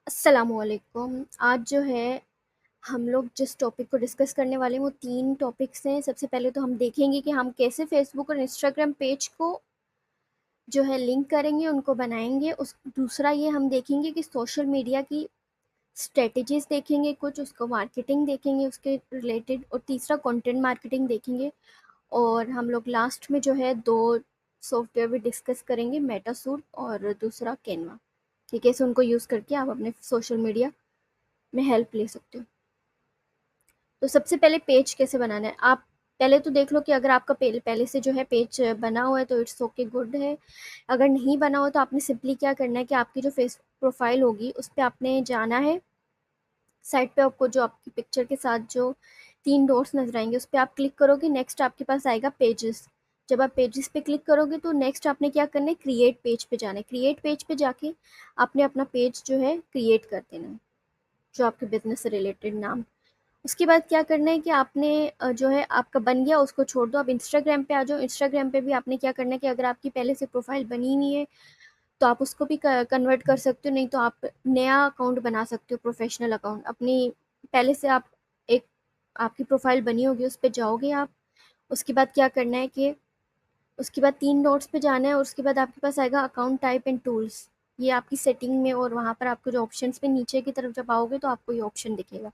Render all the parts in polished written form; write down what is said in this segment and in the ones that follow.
अस्सलामुअलैकुम। आज जो है हम लोग जिस टॉपिक को डिस्कस करने वाले हैं वो 3 टॉपिक्स हैं। सबसे पहले तो हम देखेंगे कि हम कैसे फ़ेसबुक और इंस्टाग्राम पेज को जो है लिंक करेंगे, उनको बनाएँगे। उस दूसरा ये हम देखेंगे कि सोशल मीडिया की स्ट्रैटेजीज़ देखेंगे कुछ, उसको मार्केटिंग देखेंगे उसके रिलेटेड, और तीसरा कंटेंट मार्केटिंग देखेंगे। और हम लोग लास्ट में जो है 2 सॉफ्टवेयर भी डिस्कस करेंगे, मेटासूट और दूसरा कैनवा, कि कैसे उनको यूज़ करके आप अपने सोशल मीडिया में हेल्प ले सकते हो। तो सबसे पहले पेज कैसे बनाना है, आप पहले तो देख लो कि अगर आपका पहले से जो है पेज बना हुआ है तो इट्स ओके, गुड है। अगर नहीं बना हो तो आपने सिंपली क्या करना है कि आपकी जो फेस प्रोफाइल होगी उस पर आपने जाना है। साइड पे आपको जो आपकी पिक्चर के साथ जो 3 डॉट्स नजर आएंगे उस पर आप क्लिक करोगे, नेक्स्ट आपके पास आएगा पेजेस। जब आप पेजेस पे क्लिक करोगे तो नेक्स्ट आपने क्या करना है, क्रिएट पेज पे जाना है। क्रिएट पेज पे जाके आपने अपना पेज जो है क्रिएट कर देना है, जो आपके बिजनेस से रिलेटेड नाम। उसके बाद क्या करना है कि आपने जो है आपका बन गया उसको छोड़ दो, आप इंस्टाग्राम पे आ जाओ। इंस्टाग्राम पे भी आपने क्या करना है कि अगर आपकी पहले से प्रोफाइल बनी हुई है तो आप उसको भी कन्वर्ट कर सकते हो, नहीं तो आप नया अकाउंट बना सकते हो, प्रोफेशनल अकाउंट अपनी। पहले से आप एक आपकी प्रोफाइल बनी होगी उस पर जाओगे आप। उसके बाद क्या करना है कि उसके बाद 3 डॉट्स पे जाना है और उसके बाद आपके पास आएगा अकाउंट टाइप एंड टूल्स। ये आपकी सेटिंग में, और वहाँ पर आपको जो ऑप्शंस पे नीचे की तरफ जब आओगे तो आपको ये ऑप्शन दिखेगा।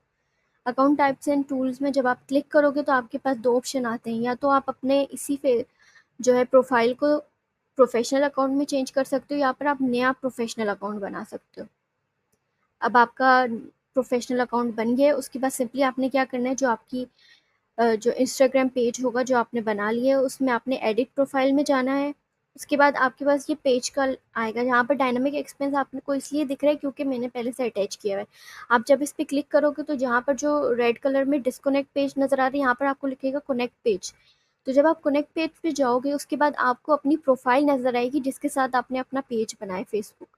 अकाउंट टाइप्स एंड टूल्स में जब आप क्लिक करोगे तो आपके पास 2 ऑप्शन आते हैं, या तो आप अपने इसी पे जो है प्रोफाइल को प्रोफेशनल अकाउंट में चेंज कर सकते हो, या फिर आप नया प्रोफेशनल अकाउंट बना सकते हो। अब आपका प्रोफेशनल अकाउंट बन गया है, उसके बाद सिंपली आपने क्या करना है, जो आपकी जो इंस्टाग्राम पेज होगा जो आपने बना लिया है उसमें आपने एडिट प्रोफाइल में जाना है। उसके बाद आपके पास ये पेज का आएगा, जहाँ पर डायनामिक एक्सपेंस आपको इसलिए दिख रहा है क्योंकि मैंने पहले से अटैच किया हुआ है। आप जब इस पर क्लिक करोगे तो जहाँ पर जो रेड कलर में डिस्कनेक्ट पेज नज़र आ रही है यहाँ पर आपको लिखेगा कनेक्ट पेज। तो जब आप कनेक्ट पेज पे जाओगे उसके बाद आपको अपनी प्रोफाइल नज़र आएगी जिसके साथ आपने अपना पेज बनाया फेसबुक।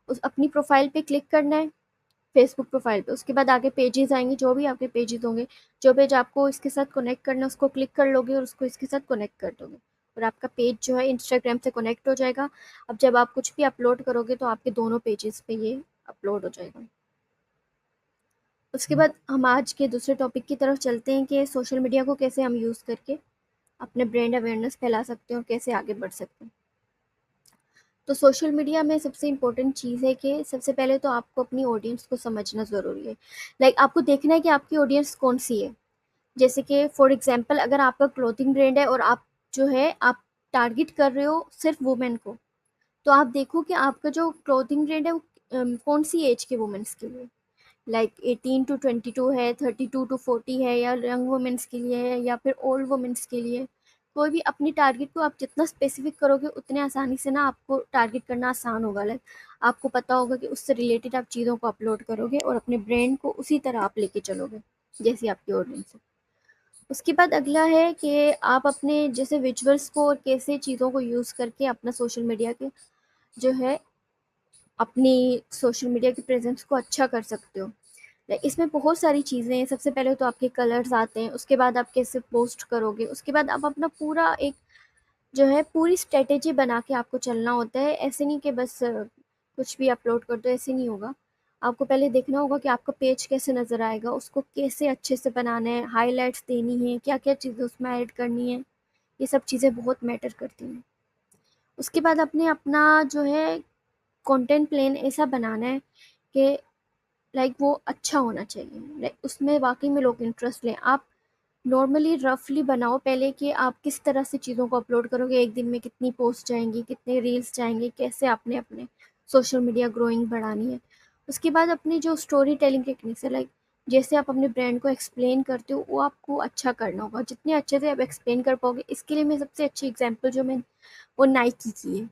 उस अपनी प्रोफाइल पे क्लिक करना है, फेसबुक प्रोफाइल पे। उसके बाद आगे पेजेस आएंगे, जो भी आपके पेजेस होंगे, जो पेज आपको इसके साथ कनेक्ट करना है उसको क्लिक कर लोगे और उसको इसके साथ कनेक्ट कर दोगे, और आपका पेज जो है इंस्टाग्राम से कनेक्ट हो जाएगा। अब जब आप कुछ भी अपलोड करोगे तो आपके दोनों पेजेस पे ये अपलोड हो जाएगा। उसके बाद हम आज के दूसरे टॉपिक की तरफ चलते हैं कि सोशल मीडिया को कैसे हम यूज़ करके अपने ब्रांड अवेयरनेस फैला सकते हैं और कैसे आगे बढ़ सकते हैं। तो सोशल मीडिया में सबसे इम्पोर्टेंट चीज़ है कि सबसे पहले तो आपको अपनी ऑडियंस को समझना ज़रूरी है। लाइक आपको देखना है कि आपकी ऑडियंस कौन सी है। जैसे कि फॉर एग्जांपल अगर आपका क्लोथिंग ब्रांड है और आप जो है आप टारगेट कर रहे हो सिर्फ वुमेन को, तो आप देखो कि आपका जो क्लोथिंग ब्रांड है वो कौन सी एज के वुमेन्स के लिए, लाइक 18 to 22 है, 32 to 40 है, या यंग वुमेन्स के लिए है, या फिर ओल्ड वुमेन्स के लिए। कोई भी अपनी टारगेट को आप जितना स्पेसिफिक करोगे उतने आसानी से ना आपको टारगेट करना आसान होगा। लाइक आपको पता होगा कि उससे रिलेटेड आप चीज़ों को अपलोड करोगे और अपने ब्रांड को उसी तरह आप लेके चलोगे जैसी आपकी ऑडियंस है। उसके बाद अगला है कि आप अपने जैसे विजुअल्स को और कैसे चीज़ों को यूज़ करके अपना सोशल मीडिया के जो है अपनी सोशल मीडिया की प्रेजेंस को अच्छा कर सकते हो। इसमें बहुत सारी चीज़ें हैं। सबसे पहले तो आपके कलर्स आते हैं, उसके बाद आप कैसे पोस्ट करोगे, उसके बाद आप अपना पूरा एक जो है पूरी स्ट्रेटेजी बना के आपको चलना होता है। ऐसे नहीं कि बस कुछ भी अपलोड कर दो, ऐसे नहीं होगा। आपको पहले देखना होगा कि आपका पेज कैसे नज़र आएगा, उसको कैसे अच्छे से बनाना है, हाइलाइट्स देनी है, क्या क्या चीज़ें उसमें ऐड करनी है, ये सब चीज़ें बहुत मैटर करती हैं। उसके बाद अपने अपना जो है कंटेंट प्लान ऐसा बनाना है कि लाइक वो अच्छा होना चाहिए, लाइक उसमें वाकई में लोग इंटरेस्ट लें। आप नॉर्मली रफली बनाओ पहले कि आप किस तरह से चीज़ों को अपलोड करोगे, एक दिन में कितनी पोस्ट जाएंगी, कितने रील्स जाएंगे, कैसे आपने अपने सोशल मीडिया ग्रोइंग बढ़ानी है। उसके बाद अपनी जो स्टोरी टेलिंग टेक्निक्स है, लाइक जैसे आप अपने ब्रांड को एक्सप्लेन करते हो वो आपको अच्छा करना होगा। जितने अच्छे से आप एक्सप्लेन कर पाओगे, इसके लिए मैं सबसे अच्छी एग्जाम्पल जो मैं वो नाइकी की है।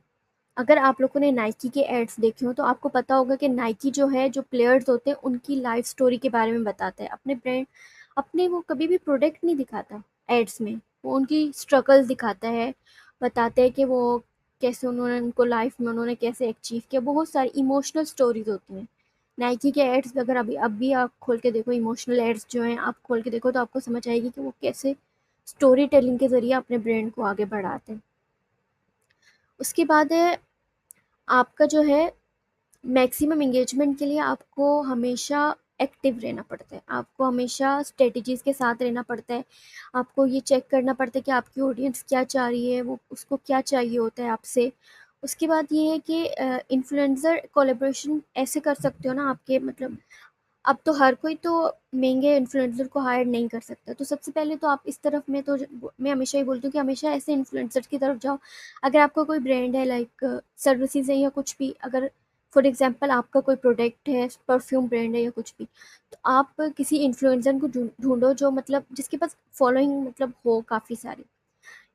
अगर आप लोगों ने नाइकी के एड्स देखे हो तो आपको पता होगा कि नाइकी जो है, जो प्लेयर्स होते हैं उनकी लाइफ स्टोरी के बारे में बताता है। अपने ब्रांड अपने वो कभी भी प्रोडक्ट नहीं दिखाता एड्स में, वो उनकी स्ट्रगल दिखाता है, बताते हैं कि वो कैसे उन्होंने उनको लाइफ में उन्होंने कैसे अचीव किया। बहुत सारी इमोशनल स्टोरीज होती हैं नाइकी के एड्स। अगर अभी आप खोल के देखो, इमोशनल एड्स जो हैं आप खोल के देखो तो आपको समझ आएगी कि वो कैसे स्टोरी टेलिंग के ज़रिए अपने ब्रांड को आगे बढ़ाते हैं। उसके बाद है आपका जो है मैक्सिमम एंगेजमेंट के लिए आपको हमेशा एक्टिव रहना पड़ता है, आपको हमेशा स्ट्रेटजीज़ के साथ रहना पड़ता है, आपको ये चेक करना पड़ता है कि आपकी ऑडियंस क्या चाह रही है, वो उसको क्या चाहिए होता है आपसे। उसके बाद ये है कि इन्फ्लुएंसर कोलैबोरेशन ऐसे कर सकते हो ना आपके मतलब, अब तो हर कोई तो महंगे इन्फ्लुएंसर को हायर नहीं कर सकता, तो सबसे पहले तो आप इस तरफ में तो मैं हमेशा ही बोलती हूँ कि हमेशा ऐसे इन्फ्लुएंसर की तरफ जाओ। अगर आपका कोई ब्रांड है, लाइक सर्विसेज है या कुछ भी, अगर फॉर एग्जांपल आपका कोई प्रोडक्ट है, परफ्यूम ब्रांड है या कुछ भी, तो आप किसी इन्फ्लुएंसर को ढूंढो जो मतलब जिसके पास फॉलोइंग मतलब हो काफ़ी सारी।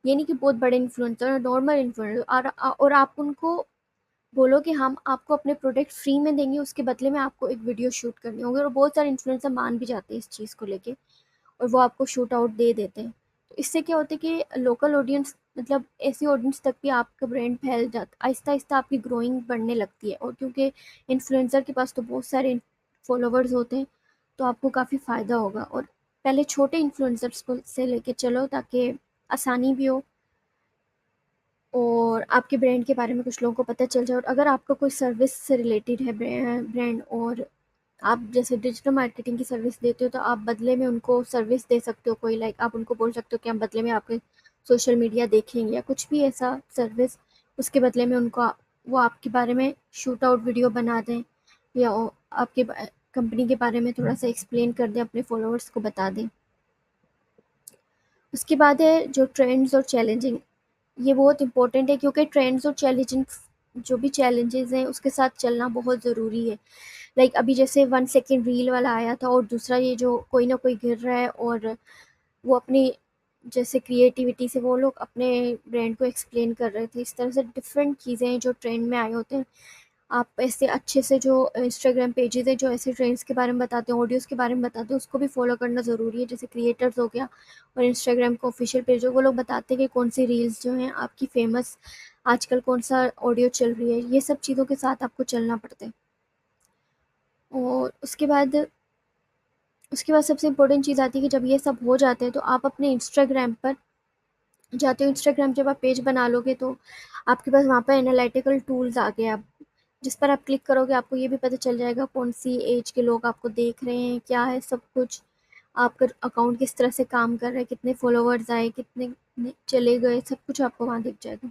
ये नहीं कि बहुत बड़े इन्फ्लुएंसर, नॉर्मल इन्फ्लुएंसर, और आप उनको बोलो कि हम आपको अपने प्रोडक्ट फ्री में देंगे, उसके बदले में आपको एक वीडियो शूट करनी होगी, और बहुत सारे इन्फ्लुएंसर मान भी जाते हैं इस चीज़ को लेके, और वो आपको शूट आउट दे देते हैं। तो इससे क्या होता है कि लोकल ऑडियंस मतलब ऐसी ऑडियंस तक भी आपका ब्रांड फैल जाता, आहिस्ता आहिस्ता आपकी ग्रोइंग बढ़ने लगती है, और क्योंकि इन्फ्लुएंसर के पास तो बहुत सारे फॉलोवर्स होते हैं, तो आपको काफ़ी फ़ायदा होगा। और पहले छोटे इन्फ्लुएंसर्स को से लेके चलो ताकि आसानी भी हो, और आपके ब्रांड के बारे में कुछ लोगों को पता चल जाए। और अगर आपका कोई सर्विस से रिलेटेड है ब्रांड, और आप जैसे डिजिटल मार्केटिंग की सर्विस देते हो, तो आप बदले में उनको सर्विस दे सकते हो कोई, लाइक आप उनको बोल सकते हो कि हम बदले में आपके सोशल मीडिया देखेंगे या कुछ भी ऐसा सर्विस, उसके बदले में उनको वो आपके बारे में शूट आउट वीडियो बना दें, या आपके कंपनी के बारे में थोड़ा सा एक्सप्लेन कर दें, अपने फॉलोअर्स को बता दें। उसके बाद है जो ट्रेंड्स और चैलेंजिंग, ये बहुत इम्पोर्टेंट है, क्योंकि ट्रेंड्स और चैलेंजिंग जो भी चैलेंजेस हैं उसके साथ चलना बहुत ज़रूरी है। लाइक अभी जैसे 1 सेकेंड रील वाला आया था, और दूसरा ये जो कोई ना कोई गिर रहा है, और वो अपनी जैसे क्रिएटिविटी से वो लोग अपने ब्रांड को एक्सप्लेन कर रहे थे। इस तरह से डिफरेंट चीज़ें हैं जो ट्रेंड में आए होते हैं। आप ऐसे अच्छे से जो इंस्टाग्राम पेजेस है जो ऐसे ट्रेंड्स के बारे में बताते हैं, ऑडियोज़ के बारे में बताते हैं, उसको भी फॉलो करना ज़रूरी है। जैसे क्रिएटर्स हो गया, और इंस्टाग्राम का ऑफिशियल पेज हो, वो लोग बताते हैं कि कौन सी रील्स जो हैं आपकी फ़ेमस, आजकल कौन सा ऑडियो चल रही है, ये सब चीज़ों के साथ आपको चलना पड़ता है। और उसके बाद सबसे इम्पोर्टेंट चीज़ आती है कि जब ये सब हो जाते हैं तो आप अपने इंस्टाग्राम पर जाते हो। इंस्टाग्राम जब आप पेज बना लोगे तो आपके पास वहाँ पर एनालिटिकल टूल्स आ गए, आप जिस पर आप क्लिक करोगे आपको ये भी पता चल जाएगा कौन सी एज के लोग आपको देख रहे हैं, क्या है सब कुछ, आपका अकाउंट किस तरह से काम कर रहा है, कितने फॉलोवर्स आए, कितने चले गए, सब कुछ आपको वहाँ दिख जाएगा।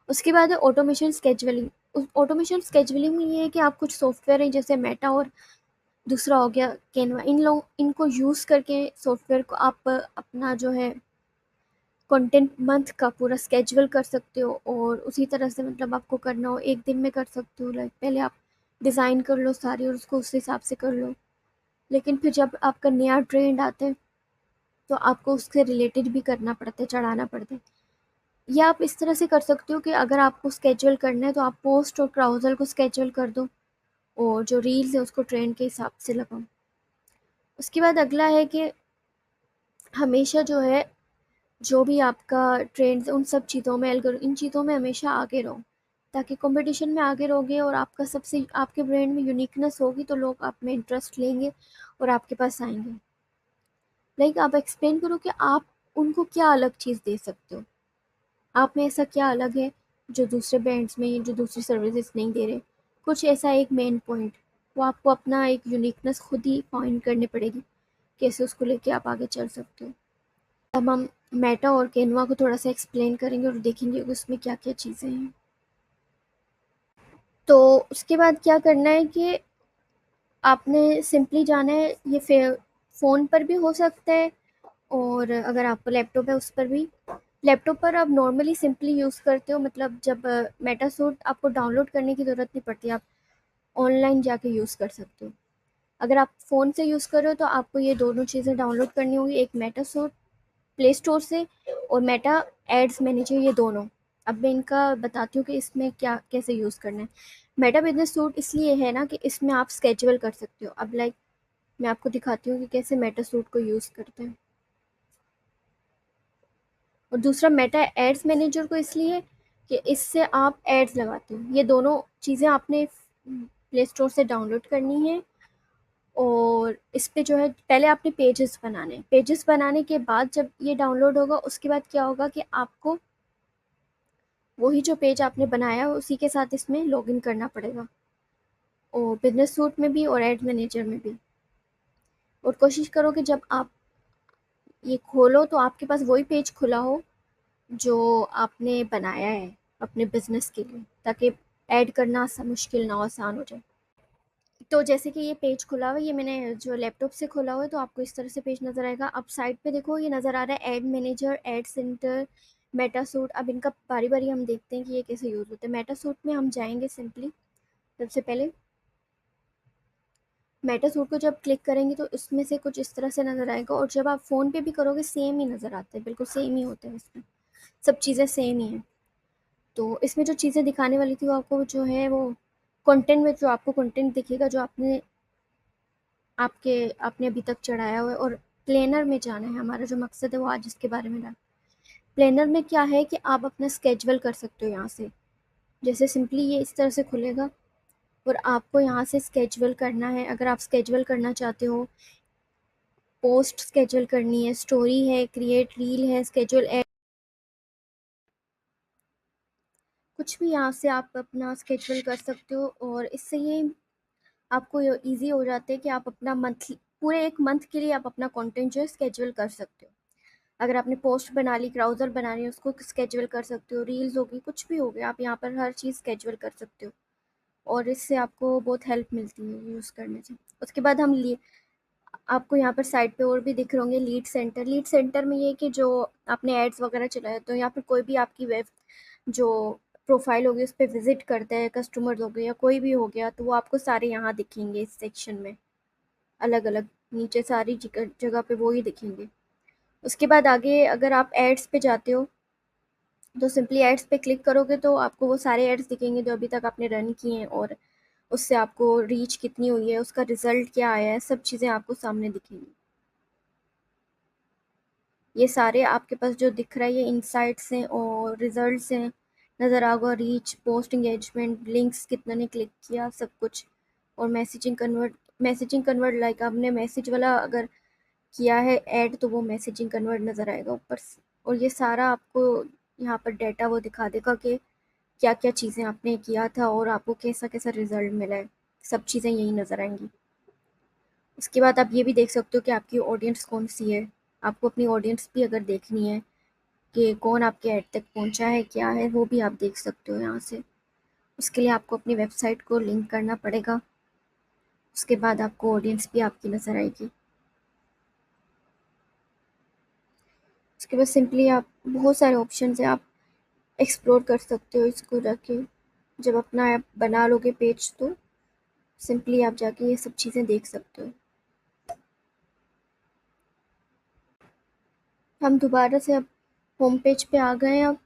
उसके बाद है ऑटोमेशन स्केजुअलिंग। ऑटोमेशन स्केजुअलिंग में ये है कि आप कुछ सॉफ्टवेयर हैं जैसे मेटा, और दूसरा हो गया कैनवा, इनको यूज़ करके सॉफ्टवेयर को आप अपना जो है कंटेंट मंथ का पूरा स्केजुअल कर सकते हो, और उसी तरह से मतलब आपको करना हो एक दिन में कर सकते हो। लाइक पहले आप डिज़ाइन कर लो सारी, और उसको उस हिसाब से कर लो, लेकिन फिर जब आपका नया ट्रेंड आता है तो आपको उससे रिलेटेड भी करना पड़ता है, चढ़ाना पड़ता है। या आप इस तरह से कर सकते हो कि अगर आपको स्केजुअल करना है तो आप पोस्ट और क्राउजल को स्केजुअल कर दो, और जो रील्स है उसको ट्रेंड के हिसाब से लगाओ। उसके बाद अगला है कि हमेशा जो है जो भी आपका ट्रेंड्स उन सब चीज़ों में इन चीज़ों में हमेशा आगे रहो, ताकि कंपटीशन में आगे रहोगे, और आपका सबसे आपके ब्रांड में यूनिकनेस होगी तो लोग आप में इंटरेस्ट लेंगे और आपके पास आएंगे। लाइक आप एक्सप्लेन करो कि आप उनको क्या अलग चीज़ दे सकते हो, आप में ऐसा क्या अलग है जो दूसरे ब्रांड्स में, जो दूसरी सर्विसेज नहीं दे रहे। कुछ ऐसा एक मेन पॉइंट, वो आपको अपना एक यूनिकनेस खुद ही फाइंड करनी पड़ेगी, कैसे उसको लेके आप आगे चल सकते हो। अब हम मेटा और कैनवा को थोड़ा सा एक्सप्लेन करेंगे और देखेंगे कि उसमें क्या क्या चीज़ें हैं। तो उसके बाद क्या करना है कि आपने सिंपली जाना है, ये फ़ोन पर भी हो सकता है, और अगर आपका लैपटॉप है उस पर भी। लैपटॉप पर आप नॉर्मली सिंपली यूज़ करते हो, मतलब जब मेटा सूट आपको डाउनलोड करने की ज़रूरत नहीं पड़ती, आप ऑनलाइन जाके यूज़ कर सकते हो। अगर आप फ़ोन से यूज़ कर रहे हो तो आपको ये दोनों चीज़ें डाउनलोड करनी होगी, एक मेटा सूट प्ले स्टोर से, और मेटा एड्स मैनेजर, ये दोनों। अब मैं इनका बताती हूँ कि इसमें क्या कैसे यूज़ करना है। मेटा बिजनेस सूट इसलिए है ना कि इसमें आप स्केजुअल कर सकते हो। अब लाइक मैं आपको दिखाती हूँ कि कैसे मेटा सूट को यूज़ करते हैं। और दूसरा मेटा एड्स मैनेजर को इसलिए कि इससे आप एड्स लगाते हो। ये दोनों चीज़ें आपने प्ले स्टोर से डाउनलोड करनी है, और इस पे जो है पहले आपने पेजेस बनाने हैं। पेजेस बनाने के बाद जब ये डाउनलोड होगा उसके बाद क्या होगा कि आपको वही जो पेज आपने बनाया है उसी के साथ इसमें लॉगिन करना पड़ेगा। और बिजनेस सूट में भी और एड मैनेजर में भी। और कोशिश करो कि जब आप ये खोलो तो आपके पास वही पेज खुला हो जो आपने बनाया है अपने बिजनेस के लिए, ताकि ऐड करना मुश्किल ना हो, आसान हो जाए। तो जैसे कि ये पेज खुला हुआ है, ये मैंने जो लैपटॉप से खोला हुआ है, तो आपको इस तरह से पेज नज़र आएगा। अब साइड पे देखो ये नज़र आ रहा है add manager, add centre, Meta suit. अब इनका बारी बारी हम देखते हैं कि ये कैसे यूज़ होते हैं। मेटा सूट में हम जाएंगे सिंपली। सबसे पहले मेटा सूट को जब क्लिक करेंगे तो इसमें से कुछ इस तरह से नज़र आएगा, और जब आप फ़ोन पे भी करोगे सेम ही नज़र आते हैं, बिल्कुल सेम ही होते हैं, इसमें सब चीज़ें सेम ही हैं। तो इसमें जो चीज़ें दिखाने वाली थी वो आपको जो है वो कंटेंट में जो आपको कंटेंट दिखेगा जो आपने अभी तक चढ़ाया हुआ है। और प्लेनर में जाना है, हमारा जो मकसद है वो आज इसके बारे में रहा। प्लेनर में क्या है कि आप अपना स्केड्यूल कर सकते हो यहाँ से। जैसे सिंपली ये इस तरह से खुलेगा और आपको यहाँ से स्केड्यूल करना है। अगर आप स्केड्यूल करना चाहते हो, पोस्ट स्केड्यूल करनी है, स्टोरी है, क्रिएट रील है, स्केड्यूल ऐड, कुछ भी यहाँ से आप अपना स्केड्यूल कर सकते हो। और इससे ये आपको ईजी हो जाता है कि आप अपना मंथली, पूरे एक मंथ के लिए आप अपना कंटेंट जो है स्केड्यूल कर सकते हो। अगर आपने पोस्ट बना ली, ब्राउज़र बना रही है, उसको स्केड्यूल कर सकते हो, रील्स होगी, कुछ भी हो गया, आप यहाँ पर हर चीज़ स्केड्यूल कर सकते हो। और इससे आपको बहुत हेल्प मिलती है यूज़ करने से। उसके बाद हम लिए आपको यहाँ पर साइड पे और भी दिख रहे होंगे लीड सेंटर। लीड सेंटर में ये है कि जो आपने एड्स वगैरह चलाए तो यहाँ पर कोई भी आपकी वेब जो प्रोफाइल होगी उस पर विजिट करता है, कस्टमर्स हो गए या कोई भी हो गया, तो वो आपको सारे यहाँ दिखेंगे इस सेक्शन में, अलग अलग नीचे सारी जगह जगह पे वो ही दिखेंगे। उसके बाद आगे अगर आप एड्स पे जाते हो तो सिंपली एड्स पे क्लिक करोगे तो आपको वो सारे एड्स दिखेंगे जो अभी तक आपने रन किए हैं, और उससे आपको रीच कितनी हुई है, उसका रिजल्ट क्या आया है, सब चीज़ें आपको सामने दिखेंगी। ये सारे आपके पास जो दिख रहा है ये इनसाइट्स हैं और रिजल्ट्स हैं, नज़र आएगा रीच, पोस्ट एंगेजमेंट, लिंक्स कितने ने क्लिक किया, सब कुछ। और मैसेजिंग कन्वर्ट लाइक आपने मैसेज वाला अगर किया है ऐड तो वो मैसेजिंग कन्वर्ट नज़र आएगा ऊपर से। और ये सारा आपको यहाँ पर डाटा वो दिखा देगा कि क्या क्या चीज़ें आपने किया था और आपको कैसा कैसा रिजल्ट मिला है, सब चीज़ें यही नज़र आएंगी। उसके बाद आप ये भी देख सकते हो कि आपकी ऑडियंस कौन सी है। आपको अपनी ऑडियंस भी अगर देखनी है कि कौन आपके ऐड तक पहुंचा है, क्या है, वो भी आप देख सकते हो यहाँ से। उसके लिए आपको अपनी वेबसाइट को लिंक करना पड़ेगा। उसके बाद आपको ऑडियंस भी आपकी नज़र आएगी। उसके बाद सिंपली आप बहुत सारे ऑप्शन है, आप एक्सप्लोर कर सकते हो इसको जाके। जब अपना ऐप बना लोगे पेज तो सिंपली आप जाके ये सब चीज़ें देख सकते हो। हम दोबारा से अब होम पेज पे आ गए हैं। अब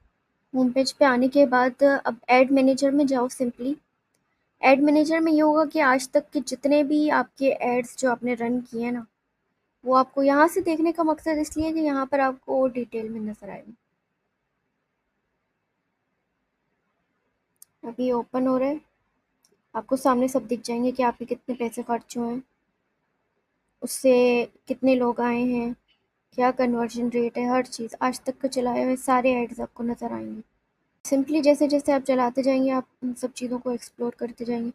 होम पेज पे आने के बाद अब ऐड मैनेजर में जाओ सिंपली। ऐड मैनेजर में ये होगा कि आज तक के जितने भी आपके एड्स जो आपने रन किए हैं ना, वो आपको यहाँ से देखने का मकसद इसलिए कि यहाँ पर आपको और डिटेल में नज़र आएगा। अभी ओपन हो रहा है, आपको सामने सब दिख जाएंगे कि आपके कितने पैसे खर्च हुए हैं, उससे कितने लोग आए हैं, क्या कन्वर्जन रेट है, हर चीज़ आज तक के चलाए हुए सारे एड्स आपको नज़र आएंगे। सिंपली जैसे जैसे आप चलाते जाएंगे आप इन सब चीज़ों को एक्सप्लोर करते जाएंगे,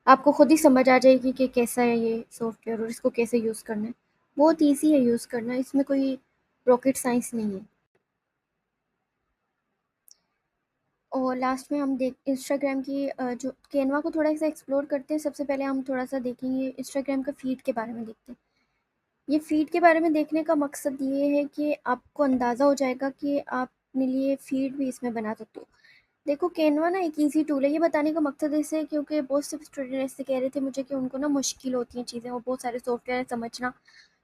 आपको खुद ही समझ आ जाएगी कि कैसा है ये सॉफ्टवेयर और इसको कैसे यूज़ करना है। बहुत ईजी है यूज़ करना, इसमें कोई रॉकेट साइंस नहीं है। और लास्ट में हम देख इंस्टाग्राम की जो कैनवा को थोड़ा सा एक्सप्लोर करते हैं। सबसे पहले हम थोड़ा सा देखेंगे इंस्टाग्राम का फीड के बारे में देखते हैं। ये फीड के बारे में देखने का मकसद ये है कि आपको अंदाज़ा हो जाएगा कि आप अपने लिए फीड भी इसमें बना सकते हो। देखो कैनवा ना एक ईजी टूल है, ये बताने का मकसद इससे है क्योंकि बहुत से स्टूडेंट ऐसे कह रहे थे मुझे कि उनको ना मुश्किल होती हैं चीज़ें और बहुत सारे सॉफ्टवेयर समझना।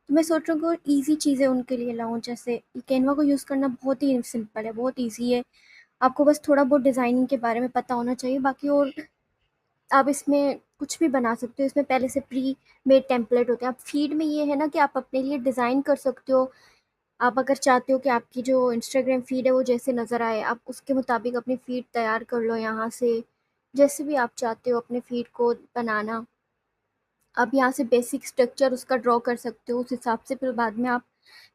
तो मैं सोच रहा हूँ कि ईजी चीज़ें उनके लिए लाऊं। जैसे कैनवा को यूज़ करना बहुत ही सिंपल है, बहुत ईजी है। आपको बस थोड़ा बहुत डिज़ाइनिंग के बारे में पता होना चाहिए, बाकी और आप इसमें कुछ भी बना सकते हो। इसमें पहले से प्री मेड टेम्पलेट होते हैं। आप फीड में ये है ना कि आप अपने लिए डिज़ाइन कर सकते हो। आप अगर चाहते हो कि आपकी जो इंस्टाग्राम फीड है वो जैसे नज़र आए, आप उसके मुताबिक अपनी फीड तैयार कर लो यहाँ से। जैसे भी आप चाहते हो अपने फीड को बनाना, आप यहाँ से बेसिक स्ट्रक्चर उसका ड्रॉ कर सकते हो, उस हिसाब से फिर बाद में आप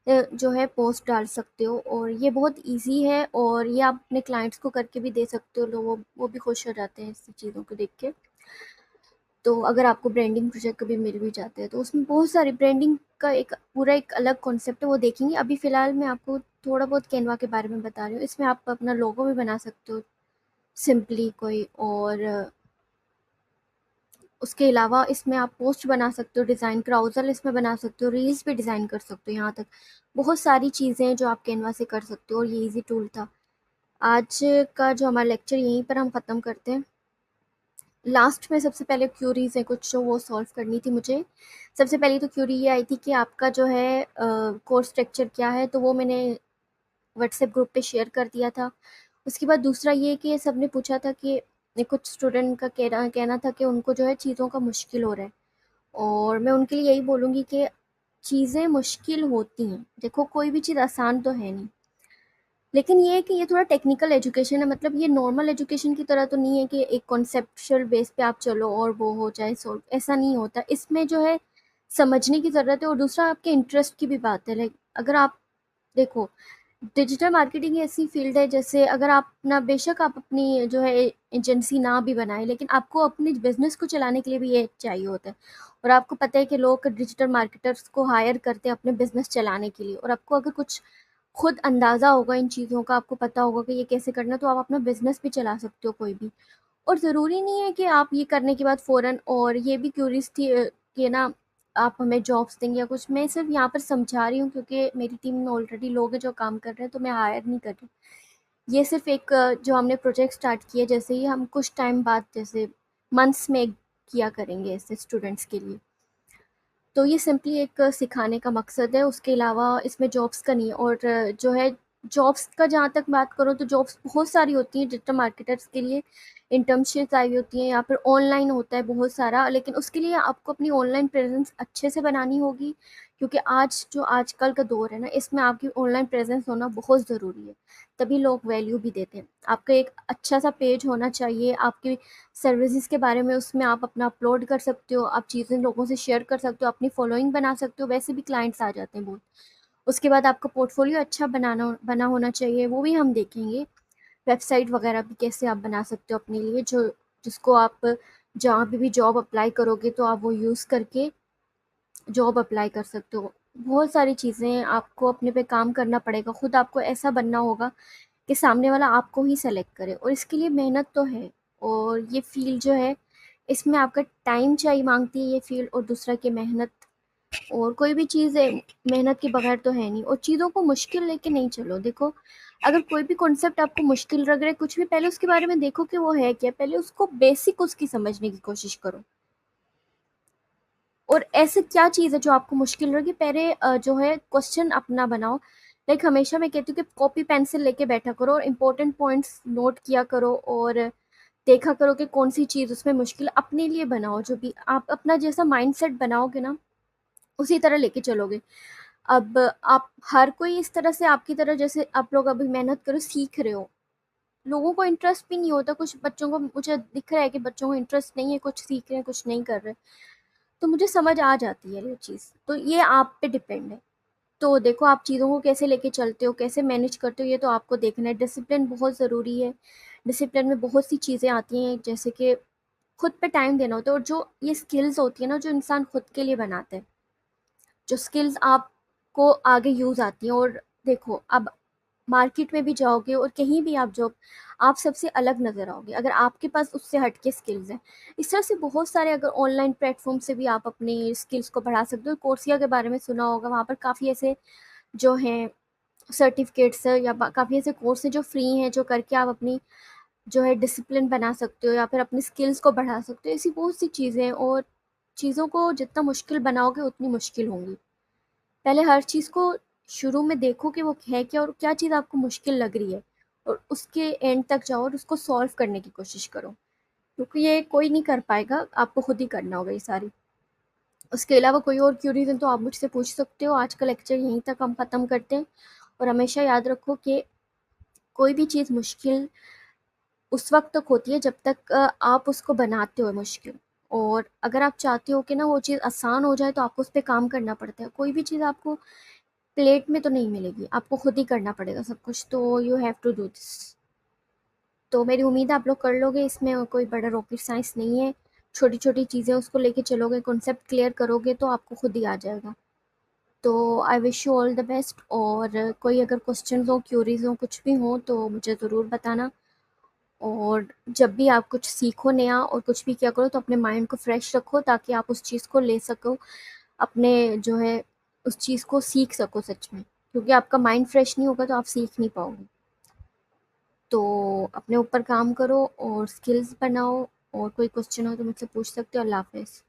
जो है पोस्ट डाल सकते हो। और ये बहुत इजी है और ये आप अपने क्लाइंट्स को करके भी दे सकते हो, लोग वो भी खुश हो जाते हैं ऐसी चीज़ों को देख के। तो अगर आपको ब्रांडिंग प्रोजेक्ट कभी मिल भी जाते हैं तो उसमें बहुत सारी ब्रांडिंग का एक पूरा एक अलग कॉन्सेप्ट है, वो देखेंगे। अभी फ़िलहाल मैं आपको थोड़ा बहुत कैनवा के बारे में बता रही हूँ। इसमें आप अपना लोगो भी बना सकते हो सिंपली कोई, और उसके अलावा इसमें आप पोस्ट बना सकते हो, डिज़ाइन क्राउज़ल इसमें बना सकते हो, रील्स भी डिज़ाइन कर सकते हो। यहाँ तक बहुत सारी चीज़ें हैं जो आप कैनवा से कर सकते हो, और ये ईज़ी टूल था। आज का जो हमारा लेक्चर यहीं पर हम ख़त्म करते हैं। लास्ट में सबसे पहले क्यूरीज़ हैं कुछ जो वो सॉल्व करनी थी मुझे। सबसे पहली तो क्यूरी ये आई थी कि आपका जो है कोर्स स्ट्रक्चर क्या है, तो वो मैंने व्हाट्सएप ग्रुप पे शेयर कर दिया था। उसके बाद दूसरा ये कि सबने पूछा था कि कुछ स्टूडेंट का कहना था कि उनको जो है चीज़ों का मुश्किल हो रहा है, और मैं उनके लिए यही बोलूँगी कि चीज़ें मुश्किल होती हैं। देखो कोई भी चीज़ आसान तो है नहीं, लेकिन ये है कि ये थोड़ा टेक्निकल एजुकेशन है, मतलब ये नॉर्मल एजुकेशन की तरह तो नहीं है कि एक कॉन्सेप्चुअल बेस पे आप चलो और वो हो जाए सॉल्व, ऐसा नहीं होता। इसमें जो है समझने की ज़रूरत है, और दूसरा आपके इंटरेस्ट की भी बात है। लाइक अगर आप देखो, डिजिटल मार्केटिंग ऐसी फील्ड है, जैसे अगर आप ना, बेशक आप अपनी जो है एजेंसी ना भी बनाएं, लेकिन आपको अपने बिजनेस को चलाने के लिए भी ये चाहिए होता है। और आपको पता है कि लोग डिजिटल मार्केटर्स को हायर करते हैं अपने बिजनेस चलाने के लिए, और आपको अगर कुछ खुद अंदाज़ा होगा इन चीज़ों का, आपको पता होगा कि ये कैसे करना है, तो आप अपना बिजनेस भी चला सकते हो कोई भी। और ज़रूरी नहीं है कि आप ये करने के बाद फ़ौरन, और ये भी क्यूरीज थी कि ना आप हमें जॉब्स देंगे या कुछ। मैं सिर्फ यहाँ पर समझा रही हूँ क्योंकि मेरी टीम में ऑलरेडी लोग हैं जो काम कर रहे हैं, तो मैं हायर नहीं कर रही। ये सिर्फ एक जो हमने प्रोजेक्ट स्टार्ट किया, जैसे ही हम कुछ टाइम बाद, जैसे मंथ्स में किया करेंगे ऐसे स्टूडेंट्स के लिए। तो ये सिंपली एक सिखाने का मकसद है, उसके अलावा इसमें जॉब्स का नहीं है। और जो है जॉब्स का जहाँ तक बात करो, तो जॉब्स बहुत सारी होती हैं डिजिटल मार्केटर्स के लिए। इंटर्नशिप्स आई होती हैं, या फिर ऑनलाइन होता है बहुत सारा, लेकिन उसके लिए आपको अपनी ऑनलाइन प्रेजेंस अच्छे से बनानी होगी, क्योंकि आज जो आजकल का दौर है ना, इसमें आपकी ऑनलाइन प्रेजेंस होना बहुत ज़रूरी है, तभी लोग वैल्यू भी देते हैं। आपका एक अच्छा सा पेज होना चाहिए, आपकी सर्विसेज के बारे में उसमें आप अपना अपलोड कर सकते हो, आप चीज़ें लोगों से शेयर कर सकते हो, अपनी फॉलोइंग बना सकते हो, वैसे भी क्लाइंट्स आ जाते हैं बहुत। उसके बाद आपका पोर्टफोलियो अच्छा बना होना चाहिए, वो भी हम देखेंगे। वेबसाइट वगैरह भी कैसे आप बना सकते हो अपने लिए, जो जिसको आप जहाँ पे भी जॉब अप्लाई करोगे तो आप वो यूज़ करके जॉब अप्लाई कर सकते हो। बहुत सारी चीज़ें आपको अपने पे काम करना पड़ेगा, खुद आपको ऐसा बनना होगा कि सामने वाला आपको ही सेलेक्ट करे, और इसके लिए मेहनत तो है। और ये फ़ील्ड जो है, इसमें आपका टाइम चाहिए माँगती है ये फ़ील्ड, और दूसरा कि मेहनत। और कोई भी चीज़ है मेहनत के बगैर तो है नहीं, और चीज़ों को मुश्किल लेके नहीं चलो। देखो, अगर कोई भी कॉन्सेप्ट आपको मुश्किल लग रहा है कुछ भी, पहले उसके बारे में देखो कि वो है क्या, पहले उसको बेसिक उसकी समझने की कोशिश करो। और ऐसे क्या चीज़ है जो आपको मुश्किल लगे, पहले जो है क्वेश्चन अपना बनाओ। लाइक हमेशा मैं कहती हूँ कि कॉपी पेंसिल लेके बैठा करो और इम्पोर्टेंट पॉइंट्स नोट किया करो, और देखा करो कि कौन सी चीज़ उसमें मुश्किल अपने लिए बनाओ। जो भी आप अपना जैसा माइंडसेट बनाओगे ना, उसी तरह लेके चलोगे। अब आप हर कोई इस तरह से आपकी तरह, जैसे आप लोग अभी मेहनत करो सीख रहे हो, लोगों को इंटरेस्ट भी नहीं होता। कुछ बच्चों को मुझे दिख रहा है कि बच्चों को इंटरेस्ट नहीं है, कुछ सीख रहे हैं कुछ नहीं कर रहे, तो मुझे समझ आ जाती है ये चीज़। तो ये आप पे डिपेंड है। तो देखो, आप चीज़ों को कैसे लेके चलते हो, कैसे मैनेज करते हो, ये तो आपको देखना है। डिसिप्लिन बहुत ज़रूरी है। डिसिप्लिन में बहुत सी चीज़ें आती हैं, जैसे कि खुद पे टाइम देना होता है, और जो ये स्किल्स होती है ना, जो इंसान खुद के लिए बनाता है, जो स्किल्स आपको आगे यूज़ आती हैं। और देखो, अब मार्केट में भी जाओगे और कहीं भी आप जॉब, आप सबसे अलग नज़र आओगे अगर आपके पास उससे हट के स्किल्स हैं। इस तरह से बहुत सारे, अगर ऑनलाइन प्लेटफॉर्म से भी आप अपनी स्किल्स को बढ़ा सकते हो। कोर्सिया के बारे में सुना होगा, वहाँ पर काफ़ी ऐसे जो हैं सर्टिफिकेट्स है, या काफ़ी ऐसे कोर्स हैं जो फ्री हैं, जो करके आप अपनी जो है डिसिप्लिन बना सकते हो, या फिर अपनी स्किल्स को बढ़ा सकते हो। ऐसी बहुत सी चीज़ें हैं, और चीज़ों को जितना मुश्किल बनाओगे उतनी मुश्किल होंगी। पहले हर चीज़ को शुरू में देखो कि वो है क्या, और क्या चीज़ आपको मुश्किल लग रही है, और उसके एंड तक जाओ और उसको सॉल्व करने की कोशिश करो, क्योंकि ये कोई नहीं कर पाएगा, आपको खुद ही करना होगा ये सारी। उसके अलावा कोई और क्यूरीज है तो आप मुझसे पूछ सकते हो। आज का लेक्चर यहीं तक हम ख़त्म करते हैं। और हमेशा याद रखो कि कोई भी चीज़ मुश्किल उस वक्त तक होती है जब तक आप उसको बनाते हो मुश्किल। और अगर आप चाहते हो कि ना वो चीज़ आसान हो जाए, तो आपको उस पर काम करना पड़ता है। कोई भी चीज़ आपको प्लेट में तो नहीं मिलेगी, आपको खुद ही करना पड़ेगा सब कुछ। तो you have to do this. तो मेरी उम्मीद है आप लोग कर लोगे, इसमें कोई बड़ा रॉकेट साइंस नहीं है। छोटी-छोटी चीज़ें उसको लेके चलोगे, कॉन्सेप्ट क्लियर करोगे तो आपको खुद ही आ जाएगा। तो I wish you all the best, और कोई अगर क्वेश्चंस हो, क्यूरीज़ हो, कुछ भी हो तो मुझे ज़रूर बताना। और जब भी आप कुछ सीखो नया और कुछ भी किया करो तो अपने माइंड को फ्रेश रखो ताकि आप उस चीज़ को ले सको, अपने जो है उस चीज़ को सीख सको सच में, क्योंकि आपका माइंड फ्रेश नहीं होगा तो आप सीख नहीं पाओगे। तो अपने ऊपर काम करो और स्किल्स बनाओ, और कोई क्वेश्चन हो तो मुझसे पूछ सकते हो। अल्लाह हाफ़िज़।